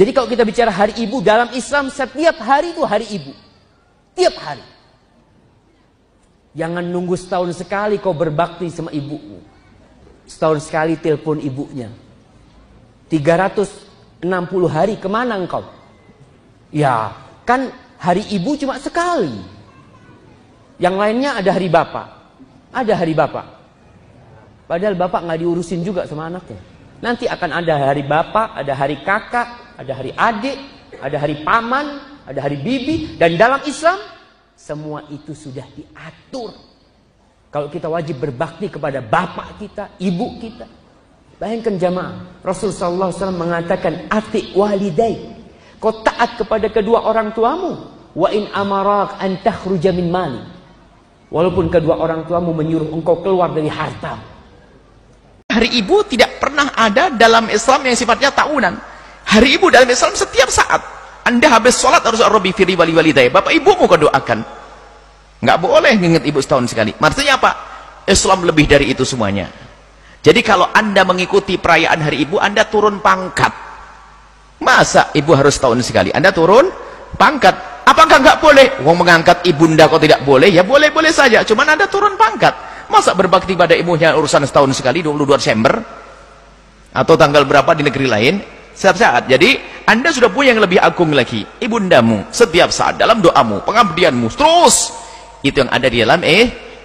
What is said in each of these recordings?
Jadi kalau kita bicara hari ibu dalam Islam, setiap hari itu hari ibu. Tiap hari. Jangan nunggu setahun sekali kau berbakti sama ibumu. Setahun sekali telepon ibunya. 360 hari kemana engkau? Ya, kan hari ibu cuma sekali. Yang lainnya ada hari bapak. Ada hari bapak. Padahal bapak nggak diurusin juga sama anaknya. Nanti akan ada hari bapak, ada hari kakak, ada hari adik, ada hari paman, ada hari bibi. Dan dalam Islam, semua itu sudah diatur. Kalau kita wajib berbakti kepada bapak kita, ibu kita. Bayangkan jamaah, Rasulullah SAW mengatakan, ati walidai. Kau taat kepada kedua orang tuamu. Wa in amarak an takhruja min mali. Walaupun kedua orang tuamu menyuruh engkau keluar dari harta. Hari ibu tidak pernah ada dalam Islam yang sifatnya tahunan. Hari ibu dalam Islam setiap saat. Anda habis sholat harus Rabbi firli wali walidayya. Bapak ibumu kau doakan. Nggak boleh nginget ibu setahun sekali. Maksudnya apa? Islam lebih dari itu semuanya. Jadi kalau Anda mengikuti perayaan hari ibu, Anda turun pangkat. Masa ibu harus setahun sekali? Anda turun pangkat. Apakah nggak boleh? Wong mengangkat ibunda kok tidak boleh? Ya boleh-boleh saja. Cuman Anda turun pangkat. Masa berbakti pada ibunya urusan setahun sekali, 22 Desember? Atau tanggal berapa di negeri lain? Setiap saat. Jadi Anda sudah punya yang lebih agung lagi. Ibundamu setiap saat dalam doamu, pengabdianmu. Terus. Itu yang ada di dalam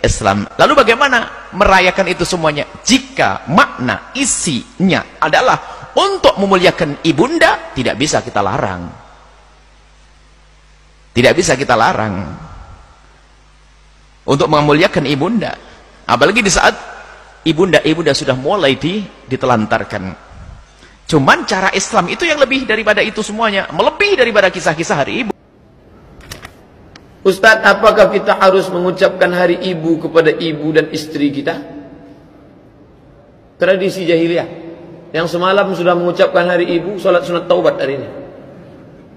Islam. Lalu bagaimana merayakan itu semuanya? Jika makna isinya adalah untuk memuliakan ibunda, tidak bisa kita larang. Tidak bisa kita larang untuk memuliakan ibunda. Apalagi di saat ibunda sudah mulai ditelantarkan. Cuman cara Islam itu yang lebih daripada itu semuanya, melebihi daripada kisah-kisah hari ibu. Ustaz, apakah kita harus mengucapkan hari ibu kepada ibu dan istri kita? Tradisi jahiliyah. Yang semalam sudah mengucapkan hari ibu, salat sunat taubat hari ini.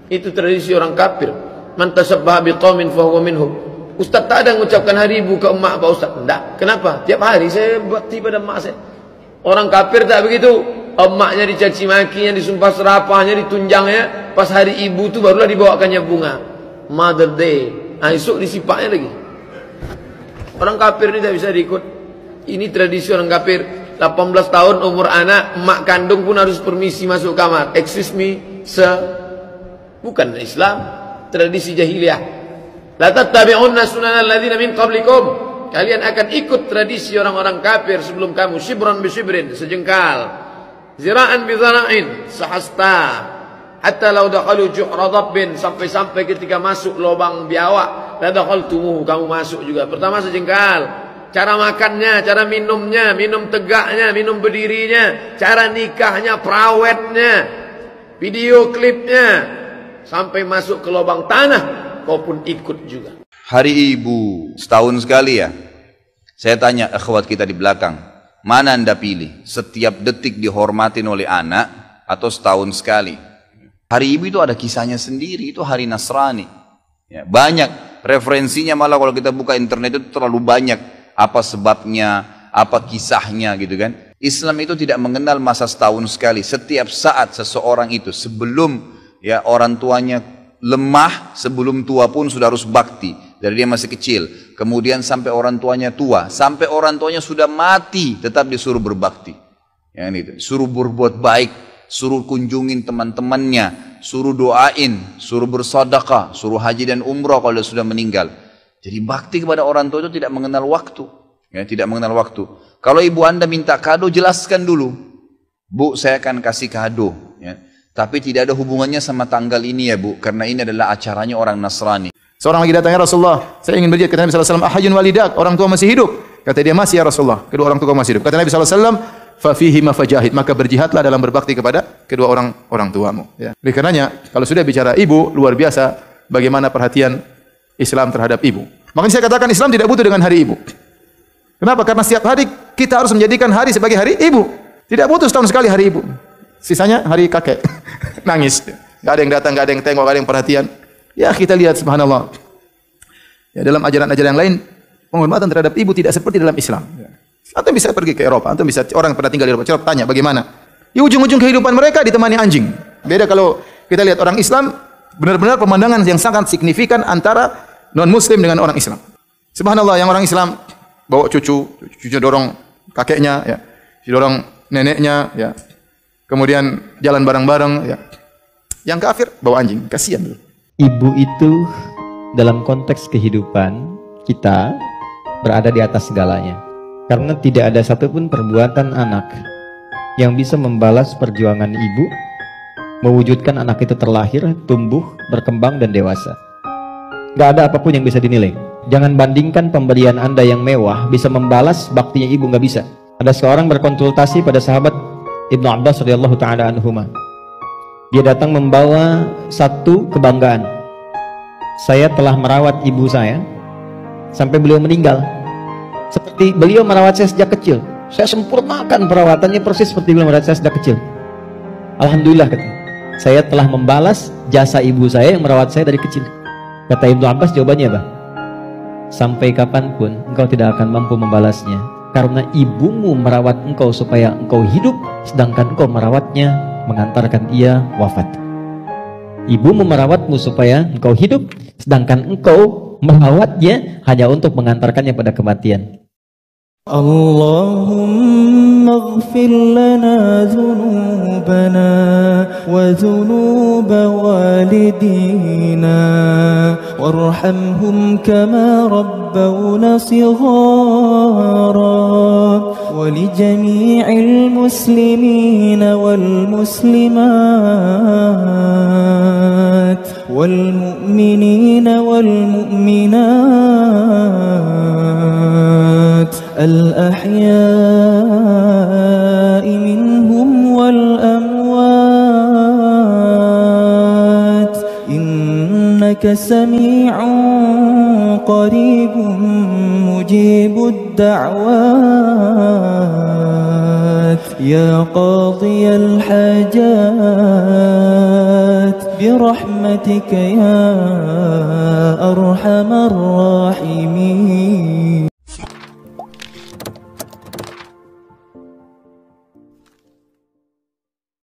Itu tradisi orang kafir. Man tasabbaha biqaumin fahuwa minhum. Ustaz tak ada mengucapkan hari ibu ke emak Pak Ustaz. Tidak. Kenapa? Tiap hari saya bakti pada emak saya. Orang kafir tak begitu. Emaknya dicaci makinya, disumpah serapahnya, ditunjangnya. Pas hari ibu itu barulah dibawakannya bunga. Mother Day. Nah, esok disipaknya lagi. Orang kafir ini tak bisa diikut. Ini tradisi orang kafir. 18 tahun umur anak, emak kandung pun harus permisi masuk kamar. Excuse me, bukan Islam. Tradisi jahiliyah. La tattabi'unna sunanal ladzina min qablikum. Kalian akan ikut tradisi orang-orang kafir sebelum kamu. Shibran bi shibrin, sejengkal. Zira'an bi zara'in, sehasta. Hatta law dakhalu juhra dhabbin, sampai-sampai ketika masuk lubang biawak, la dakhaltumuhu, kamu masuk juga. Pertama sejengkal. Cara makannya, cara minumnya, minum tegaknya, minum berdirinya, cara nikahnya, perawetnya, video klipnya, sampai masuk ke lubang tanah, kau pun ikut juga. Hari ibu setahun sekali ya. Saya tanya akhwat kita di belakang, mana anda pilih? Setiap detik dihormatin oleh anak atau setahun sekali? Hari ibu itu ada kisahnya sendiri, itu hari Nasrani ya, banyak referensinya, malah kalau kita buka internet itu terlalu banyak. Apa sebabnya, apa kisahnya gitu kan. Islam itu tidak mengenal masa setahun sekali. Setiap saat seseorang itu sebelum ya orang tuanya lemah, sebelum tua pun sudah harus bakti. Dari dia masih kecil, kemudian sampai orang tuanya tua, sampai orang tuanya sudah mati, tetap disuruh berbakti. Yang itu, suruh berbuat baik, suruh kunjungin teman-temannya, suruh doain, suruh bersedekah, suruh haji dan umrah kalau dia sudah meninggal. Jadi bakti kepada orang tua itu tidak mengenal waktu, ya, tidak mengenal waktu. Kalau ibu anda minta kado, jelaskan dulu, bu saya akan kasih kado, ya. Tapi tidak ada hubungannya sama tanggal ini ya bu, karena ini adalah acaranya orang Nasrani. Seorang lagi datang, ya Rasulullah, saya ingin berjihad. Kata Nabi SAW, ahajun walidak, orang tua masih hidup. Kata dia, masih ya Rasulullah, kedua orang tua masih hidup. Kata Nabi SAW, fafihi ma fajahid, maka berjihadlah dalam berbakti kepada kedua orang tuamu. Ya. Oleh karenanya, kalau sudah bicara ibu, luar biasa bagaimana perhatian Islam terhadap ibu. Makanya saya katakan Islam tidak butuh dengan hari ibu. Kenapa? Karena setiap hari kita harus menjadikan hari sebagai hari ibu. Tidak butuh setahun sekali hari ibu. Sisanya hari kakek. Nangis. Gak ada yang datang, gak ada yang tengok, gak ada yang perhatian. Ya kita lihat subhanallah. Ya, dalam ajaran-ajaran yang lain, penghormatan terhadap ibu tidak seperti dalam Islam. Atau bisa pergi ke Eropa, atau bisa orang yang pernah tinggal di Eropa, coba tanya bagaimana. Di ujung-ujung kehidupan mereka ditemani anjing. Beda kalau kita lihat orang Islam benar-benar pemandangan yang sangat signifikan antara non-muslim dengan orang Islam. Subhanallah, yang orang Islam bawa cucu dorong kakeknya, ya, dorong neneknya, ya. Kemudian jalan bareng-bareng, ya. Yang kafir bawa anjing, kasihan dulu. Ibu itu dalam konteks kehidupan kita berada di atas segalanya. Karena tidak ada satupun perbuatan anak yang bisa membalas perjuangan ibu mewujudkan anak itu terlahir, tumbuh, berkembang, dan dewasa. Gak ada apapun yang bisa dinilai. Jangan bandingkan pemberian Anda yang mewah bisa membalas baktinya ibu, gak bisa. Ada seorang berkonsultasi pada sahabat Ibnu Abbas radhiyallahu ta'ala anhuma. Dia datang membawa satu kebanggaan. Saya telah merawat ibu saya sampai beliau meninggal. Seperti beliau merawat saya sejak kecil. Saya sempurnakan perawatannya persis seperti beliau merawat saya sejak kecil. Alhamdulillah, kata, saya telah membalas jasa ibu saya yang merawat saya dari kecil. Kata Ibnu Abbas, jawabannya apa? Sampai kapanpun engkau tidak akan mampu membalasnya, karena ibumu merawat engkau supaya engkau hidup, sedangkan engkau merawatnya mengantarkan ia wafat. Ibumu merawatmu supaya engkau hidup, sedangkan engkau merawatnya hanya untuk mengantarkannya pada kematian. Allahumma ighfir lana dhunubana wa dhunuba walidina warhamhum kama rabbawna shighara wa li jami'il muslimina wal muslimat wal mu'minina wal mu'minat الأحياء منهم والأموات إنك سميع قريب مجيب الدعوات يا قاضي الحاجات برحمتك يا أرحم الراحمين.